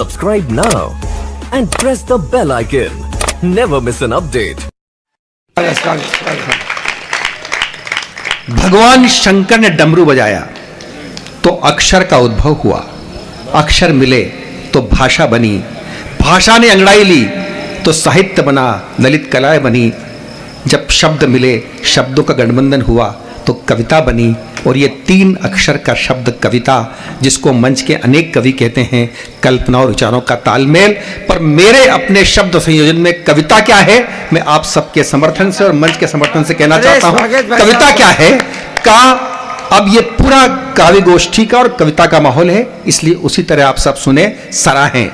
Subscribe now and press the bell icon. Never miss an update. भगवान शंकर ने डमरू बजाया तो अक्षर का उद्भव हुआ, अक्षर मिले तो भाषा बनी, भाषा ने अंगड़ाई ली तो साहित्य बना, ललित कलाएं बनी। जब शब्द मिले, शब्दों का गठबंधन हुआ तो कविता बनी। और ये 3 अक्षर का शब्द कविता, जिसको मंच के अनेक कवि कहते हैं कल्पना और विचारों का तालमेल। पर मेरे अपने शब्द संयोजन में कविता क्या है, मैं आप सबके समर्थन से और मंच के समर्थन से कहना चाहता हूं, कविता क्या है का अब ये पूरा काव्य गोष्ठी का और कविता का माहौल है, इसलिए उसी तरह आप सब सुने, सराहें।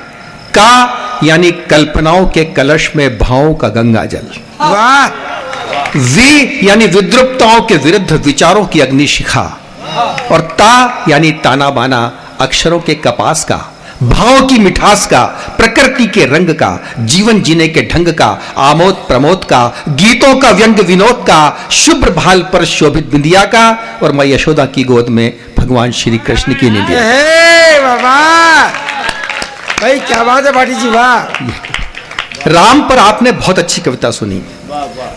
का यानी कल्पनाओं के कलश में भावों का गंगा जल। वाह। वी यानी विद्रुपताओं के विरुद्ध विचारों की अग्निशिखा। और ता यानी ताना बाना अक्षरों के कपास का, भाव की मिठास का, प्रकृति के रंग का, जीवन जीने के ढंग का, आमोद प्रमोद का, गीतों का व्यंग विनोद का, शुभ्र भाल पर शोभित बिंदिया का, और मां यशोदा की गोद में भगवान श्री कृष्ण की निंदिया। बाबा भाई क्या बात है भाटी जी, वाह। राम पर आपने बहुत अच्छी कविता सुनी,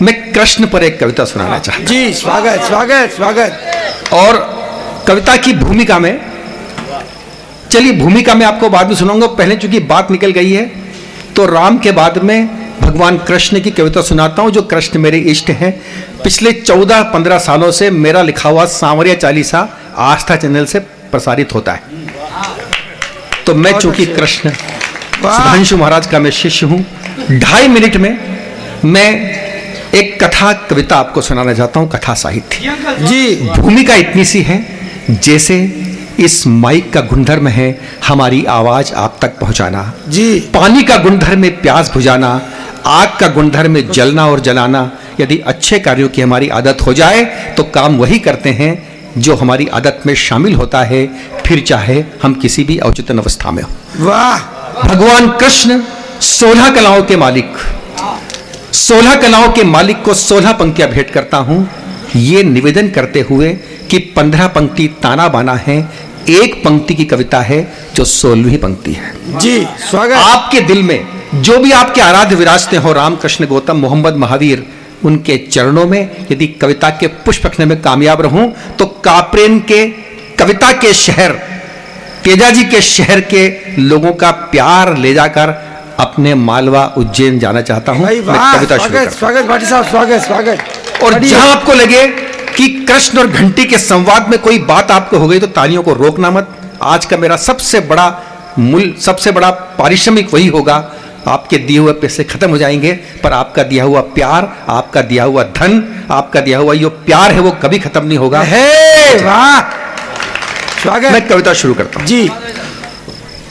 मैं कृष्ण पर एक कविता सुनाना चाहता हूं। जी स्वागत स्वागत स्वागत। और कविता की भूमिका में, चलिए भूमिका में आपको बाद में सुनाऊंगा, पहले चूंकि बात निकल गई है तो राम के बाद में भगवान कृष्ण की कविता सुनाता हूं, जो कृष्ण मेरे इष्ट हैं। पिछले 14-15 सालों से मेरा लिखा हुआ सांवरिया चालीसा आस्था चैनल से प्रसारित होता है। तो मैं चूंकि कृष्ण सुधांशु महाराज का मैं शिष्य हूं, 2.5 मिनट में मैं एक कथा कविता आपको सुनाना चाहता हूं, कथा साहित्य जी। भूमिका इतनी सी है जैसे इस माइक का गुणधर्म है हमारी आवाज आप तक पहुंचाना जी, पानी का गुणधर्म है प्यास बुझाना, आग का गुणधर्म है जलना और जलाना। यदि अच्छे कार्यों की हमारी आदत हो जाए तो काम वही करते हैं जो हमारी आदत में शामिल होता है, फिर चाहे हम किसी भी औचित्य अवस्था में हो। वाह। भगवान कृष्ण 16 कलाओं के मालिक, 16 कलाओं के मालिक को 16 पंक्तियां भेंट करता हूं, ये निवेदन करते हुए कि 15 पंक्ति ताना बाना है, एक पंक्ति की कविता है जो 16वीं पंक्ति है। जी स्वागत। आपके दिल में जो भी आपके आराध्य विराजते हो, रामकृष्ण गौतम मोहम्मद महावीर, उनके चरणों में यदि कविता के पुष्प रखने में कामयाब रहूं तो काप्रेन के कविता के शहर, तेजाजी के शहर के लोगों का प्यार ले जाकर अपने मालवा उज्जैन जाना चाहता हूं। मैं कविता शुरू करता हूं। स्वागत भाटी साहब, स्वागत स्वागत। और जहां आपको लगे कि कृष्ण और घंटी के संवाद में कोई बात आपको हो गई तो तालियों को रोकना मत। आज का मेरा सबसे बड़ा पारिश्रमिक वही होगा। आपके दिए हुए पैसे खत्म हो जाएंगे, पर आपका दिया हुआ प्यार, आपका दिया हुआ धन, आपका दिया हुआ जो प्यार है वो कभी खत्म नहीं होगा। वाह स्वागत। मैं कविता शुरू करता हूं जी।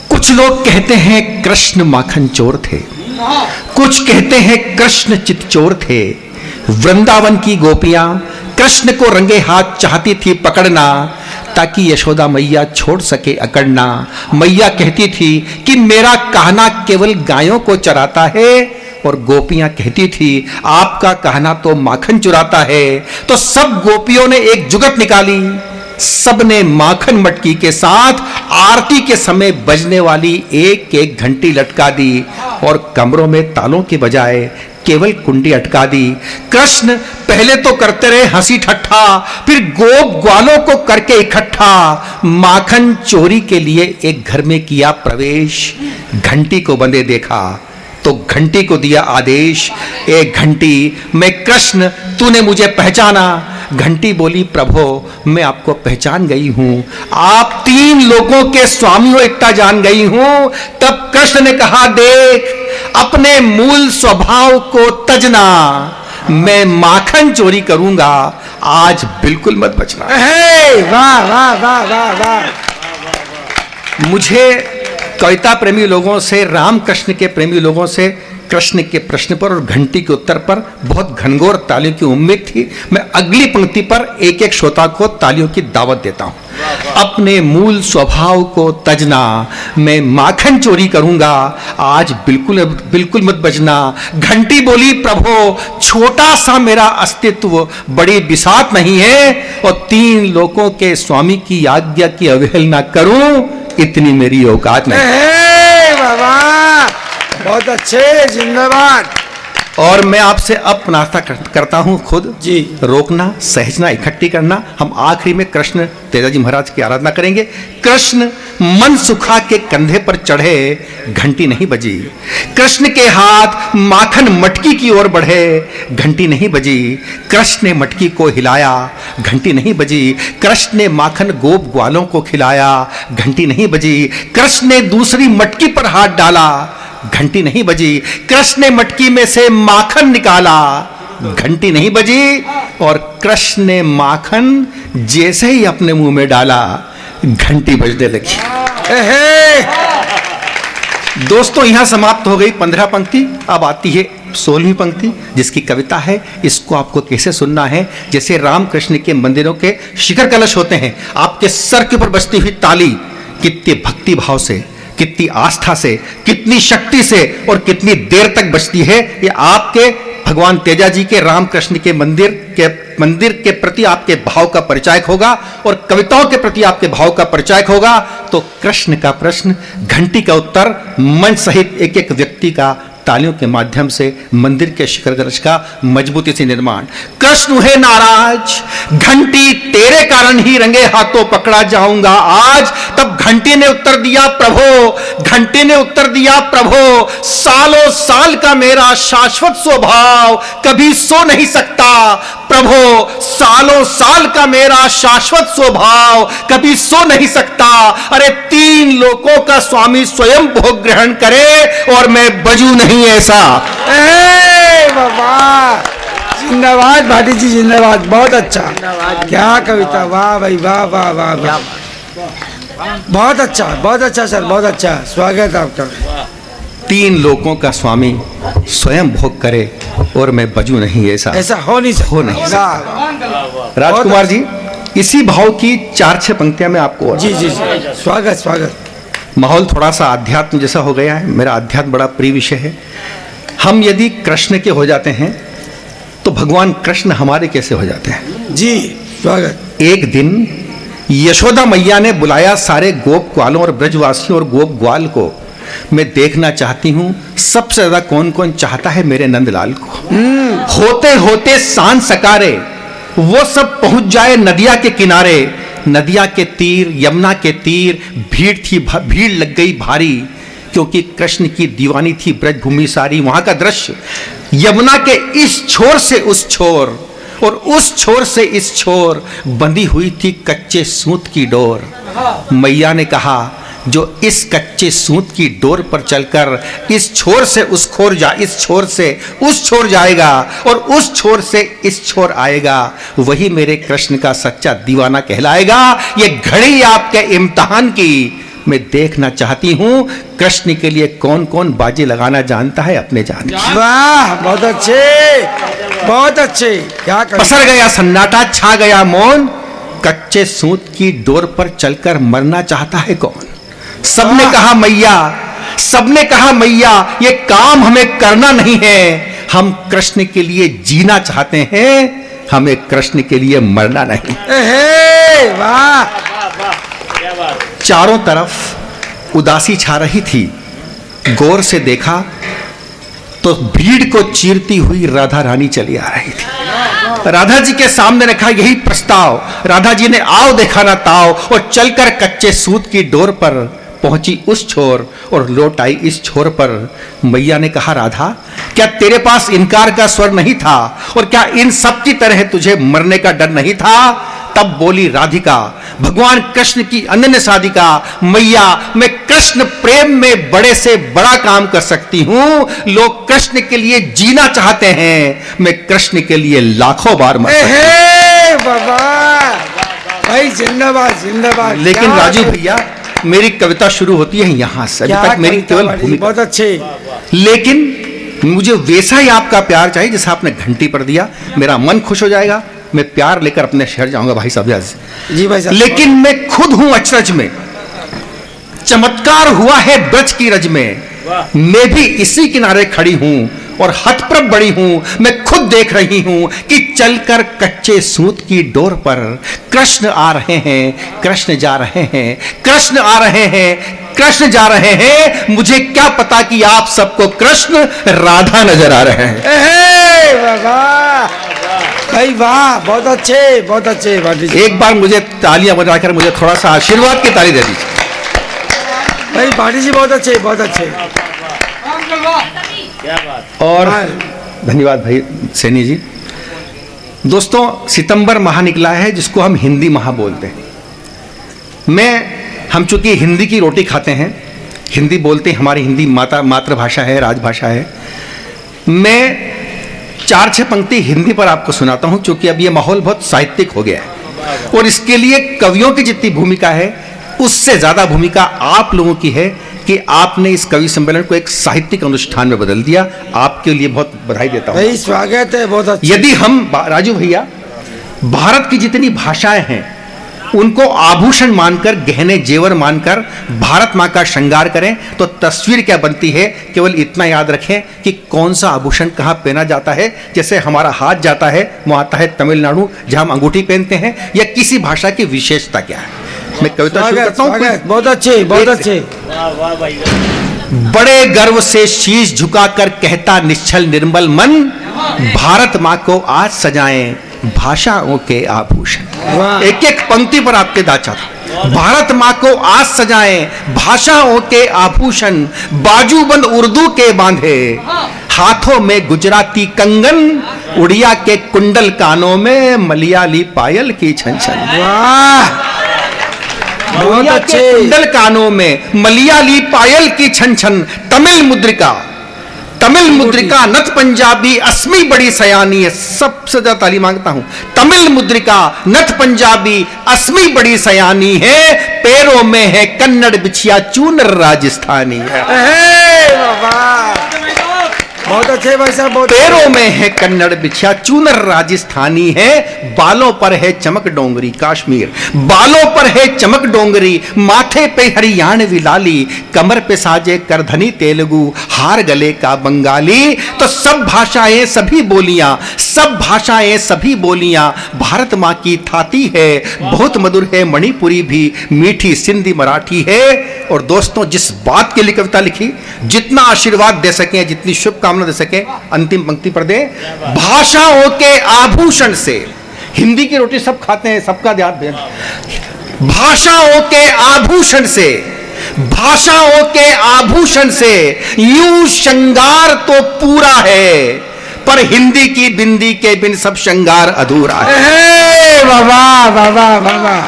कुछ लोग कहते हैं कृष्ण माखन चोर थे, कुछ कहते हैं कृष्ण चितचोर थे। वृंदावन की गोपियां कृष्ण को रंगे हाथ चाहती थी पकड़ना, ताकि यशोदा मैया छोड़ सके अकड़ना। मैया कहती थी कि मेरा कहना केवल गायों को चराता है, और गोपियां कहती थी आपका कहना तो माखन चुराता है। तो सब गोपियों ने एक जुगत निकाली, सबने माखन मटकी के साथ आरती के समय बजने वाली एक एक घंटी लटका दी, और कमरों में तालों के बजाय केवल कुंडी अटका दी। कृष्ण पहले तो करते रहे हंसी ठट्ठा, फिर गोप ग्वालों को करके इकट्ठा, माखन चोरी के लिए एक घर में किया प्रवेश। घंटी को बंदे देखा तो घंटी को दिया आदेश, एक घंटी मैं कृष्ण तूने मुझे पहचाना। घंटी बोली प्रभो मैं आपको पहचान गई हूं, आप 3 लोगों के स्वामी हो इतना जान गई हूं। तब कृष्ण ने कहा देख अपने मूल स्वभाव को तजना, मैं माखन चोरी करूंगा, आज बिल्कुल मत बचना। वाह वाह वाह वाह वाह। मुझे कविता प्रेमी लोगों से, रामकृष्ण के प्रेमी लोगों से कृष्ण के प्रश्न पर और घंटी के उत्तर पर बहुत घनघोर तालियों की उम्मीद थी। मैं अगली पंक्ति पर एक एक श्रोता को तालियों की दावत देता हूं। अपने मूल स्वभाव को तजना, मैं माखन चोरी करूंगा, आज बिल्कुल मत बजना। घंटी बोली प्रभो छोटा सा मेरा अस्तित्व बड़ी बिसात नहीं है, और 3 लोगों के स्वामी की आज्ञा की अवहेलना करूं इतनी मेरी औकात नहीं। बहुत अच्छे, जिंदाबाद। और मैं आपसे अब नाश्ता करता हूं खुद जी। रोकना, सहजना, इकट्ठी करना। हम आखिरी में कृष्ण तेजाजी महाराज की आराधना करेंगे। कृष्ण मन सुखा के कंधे पर चढ़े, घंटी नहीं बजी। कृष्ण के हाथ माखन मटकी की ओर बढ़े, घंटी नहीं बजी। कृष्ण ने मटकी को हिलाया, घंटी नहीं बजी। कृष्ण ने माखन गोप ग्वालों को खिलाया, घंटी नहीं बजी। कृष्ण ने दूसरी मटकी पर हाथ डाला, घंटी नहीं बजी। कृष्ण ने मटकी में से माखन निकाला, घंटी नहीं बजी। और कृष्ण ने माखन जैसे ही अपने मुंह में डाला, घंटी बजने लगी। दोस्तों, यहां समाप्त हो गई 15 पंक्ति। अब आती है 16वीं पंक्ति, जिसकी कविता है। इसको आपको कैसे सुनना है? जैसे रामकृष्ण के मंदिरों के शिखर कलश होते हैं, आपके सर के ऊपर बजती हुई ताली कितने भक्ति भाव से, कितनी आस्था से, कितनी शक्ति से और कितनी देर तक बचती है, ये आपके भगवान तेजाजी के रामकृष्ण के मंदिर के प्रति आपके भाव का परिचायक होगा और कविताओं के प्रति आपके भाव का परिचायक होगा। तो कृष्ण का प्रश्न, घंटी का उत्तर, मंच सहित एक एक व्यक्ति का तालियों के माध्यम से मंदिर के शिखर कलश का मजबूती से निर्माण। कृष्ण है नाराज, घंटी तेरे कारण ही रंगे हाथों पकड़ा जाऊंगा आज। तब घंटी ने उत्तर दिया प्रभो, घंटी ने उत्तर दिया प्रभो, सालों साल का मेरा शाश्वत स्वभाव कभी सो नहीं सकता प्रभो, सालों साल का मेरा शाश्वत स्वभाव कभी सो नहीं सकता। अरे 3 लोकों का स्वामी स्वयं भोग ग्रहण करे और मैं बजू नहीं ऐसा। बाबा, जिंदाबाद भाटी जी, जिंदाबाद। बहुत अच्छा, क्या कविता, वाह भाई, वाह वाह वाह वाह, बहुत अच्छा सर, बहुत अच्छा। स्वागत आपका। 3 लोकों का स्वामी स्वयं भोग करे और मैं बजू नहीं ऐसा। ऐसा हो नहीं सकता। राजकुमार जी, इसी भाव की 4-6 पंक्तियां मैं आपको। जी जी जी, स्वागत। माहौल थोड़ा सा आध्यात्म जैसा हो गया है। मेरा अध्यात्म बड़ा प्रिय विषय है। हम यदि कृष्ण के हो जाते हैं तो भगवान कृष्ण हमारे कैसे हो जाते हैं? जी, स्वागत। एक दिन यशोदा मैया ने बुलाया सारे गोप ग्वालों और ब्रजवासियों और गोप ग्वाल को। मैं देखना चाहती हूं सबसे ज्यादा कौन कौन चाहता है मेरे नंदलाल को। होते होते सांझ सकारे वो सब पहुंच जाए नदिया के किनारे। नदिया के तीर, यमुना के तीर, भीड़ लग गई भारी, क्योंकि कृष्ण की दीवानी थी ब्रजभूमि सारी। वहां का दृश्य, यमुना के इस छोर से उस छोर और उस छोर से इस छोर बंधी हुई थी कच्चे सूत की डोर। मैया ने कहा, जो इस कच्चे सूत की डोर पर चलकर इस छोर से उस छोर इस छोर से उस छोर जाएगा और उस छोर से इस छोर आएगा, वही मेरे कृष्ण का सच्चा दीवाना कहलाएगा। ये घड़ी आपके इम्तिहान की मैं देखना चाहती हूं, कृष्ण के लिए कौन कौन बाजी लगाना जानता है अपने जान। वाह, बहुत अच्छे, क्या पसर गया सन्नाटा, छा गया मौन, कच्चे सूत की डोर पर चलकर मरना चाहता है कौन? सबने कहा मैया, ये काम हमें करना नहीं है, हम कृष्ण के लिए जीना चाहते हैं, हमें कृष्ण के लिए मरना नहीं। वाह, चारों तरफ उदासी छा रही थी। गौर से देखा तो भीड़ को चीरती हुई राधा रानी चली आ रही थी। राधा जी के सामने रखा यही प्रस्ताव। राधा जी ने आओ देखा ना ताओ और चलकर कच्चे सूत की डोर पर पहुंची उस छोर और लौट आई इस छोर पर। मैया ने कहा, राधा, क्या तेरे पास इनकार का स्वर नहीं था और क्या इन सब की तरह तुझे मरने का डर नहीं था? तब बोली राधिका, भगवान कृष्ण की अनन्य साधिका, मैया, मैं कृष्ण प्रेम में बड़े से बड़ा काम कर सकती हूं। लोग कृष्ण के लिए जीना चाहते हैं, मैं कृष्ण के लिए लाखों बार मर सकती हूं। बाबा भाई, जिंदाबाद। लेकिन राजू भैया, मेरी कविता शुरू होती है यहां से। अभी तक मेरी केवल भूमिका। बहुत अच्छे। लेकिन मुझे वैसा ही आपका प्यार चाहिए जैसा आपने घंटी पर दिया। मेरा मन खुश हो जाएगा, मैं प्यार लेकर अपने शहर जाऊंगा भाई साहब। जी भाई साहब। लेकिन मैं खुद हूं अचरज में, चमत्कार हुआ है ब्रज की रज में, मैं भी इसी किनारे खड़ी हूं और हतप्रभ बड़ी हूं। मैं खुद देख रही हूं कि चलकर कच्चे सूत की डोर पर कृष्ण आ रहे हैं, कृष्ण जा रहे हैं, कृष्ण आ रहे हैं, कृष्ण जा रहे हैं। मुझे क्या पता कि आप सबको कृष्ण राधा नजर आ रहे हैं। भाई वाह, बहुत अच्छे, बहुत अच्छे भाटी जी। एक बार मुझे तालियां बजाकर मुझे थोड़ा सा आशीर्वाद की ताली दे दीजिए। भाई भाटी जी बहुत अच्छे, बहुत अच्छे। और धन्यवाद भाई सैनी जी। दोस्तों, सितंबर माह निकला है जिसको हम हिंदी माह बोलते हैं। हम चूंकि हिंदी की रोटी खाते हैं, हिंदी बोलते हैं, हमारी हिंदी मातृभाषा है, राजभाषा है। मैं 4-6 पंक्ति हिंदी पर आपको सुनाता हूं, क्योंकि अब ये माहौल बहुत साहित्यिक हो गया है और इसके लिए कवियों की जितनी भूमिका है उससे ज्यादा भूमिका आप लोगों की है कि आपने इस कवि सम्मेलन को एक साहित्यिक अनुष्ठान में बदल दिया। आपके लिए बहुत बधाई देता हूं। भाई स्वागत है, बहुत अच्छा। यदि हम राजू भैया भारत की जितनी भाषाएं हैं उनको आभूषण मानकर, गहने जेवर मानकर भारत मां का श्रृंगार करें तो तस्वीर क्या बनती है। केवल इतना याद रखें कि कौन सा आभूषण कहां पहना जाता है। जैसे हमारा हाथ जाता है, वो आता है तमिलनाडु जहां हम अंगूठी पहनते हैं, या किसी भाषा की विशेषता क्या है। मैं कविता शुरू करता हूं। बहुत अच्छे, बहुत अच्छे। बड़े गर्व से शीश झुकाकर कहता निश्चल निर्मल मन, भारत मां को आज सजाएं भाषाओं के आभूषण। एक एक पंक्ति पर आपके दाचा था। भारत मां को आज सजाएं भाषाओं के आभूषण, बाजूबंद उर्दू के बांधे, हाथों में गुजराती कंगन, उड़िया के कुंडल, कानों में मलयाली पायल की छन छन। वाह, बहुत अच्छे। कुंडल कानों में मलयाली पायल की छन छन, तमिल मुद्रिका नथ पंजाबी अस्मी बड़ी सयानी है। सबसे ज्यादा ताली मांगता हूं। तमिल मुद्रिका नथ पंजाबी अस्मी बड़ी सयानी है, पैरों में है कन्नड़ बिछिया चूनर राजस्थानी है। बहुत अच्छे भाई साहब, बहुत। पैरों में है कन्नड़ बिछिया चूनर राजस्थानी है, बालों पर है चमक डोंगरी काश्मीर, बालों पर है चमक डोंगरी, माथे पे हरियाणवी लाली, कमर पे साजे करधनी तेलुगु, हार गले का बंगाली। तो सब भाषाएं सभी बोलियां, सब भाषाएं सभी बोलियां भारत मां की थाती है। बहुत मधुर है मणिपुरी भी, मीठी सिंधी मराठी है। और दोस्तों, जिस बात के लिए कविता लिखी, जितना आशीर्वाद दे सके, जितनी शुभकामना दे सके, अंतिम पंक्ति पर दे। भाषाओं के आभूषण से, हिंदी की रोटी सब खाते हैं, सबका ध्यान दे। भाषाओं के आभूषण से, भाषाओं के आभूषण से यूं श्रृंगार तो पूरा है, पर हिंदी की बिंदी के बिन सब श्रृंगार अधूरा है। वाह वाह वाह वाह,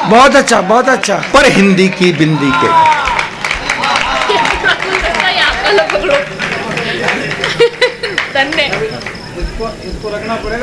बहुत अच्छा, बहुत अच्छा। पर हिंदी की बिंदी के धन्य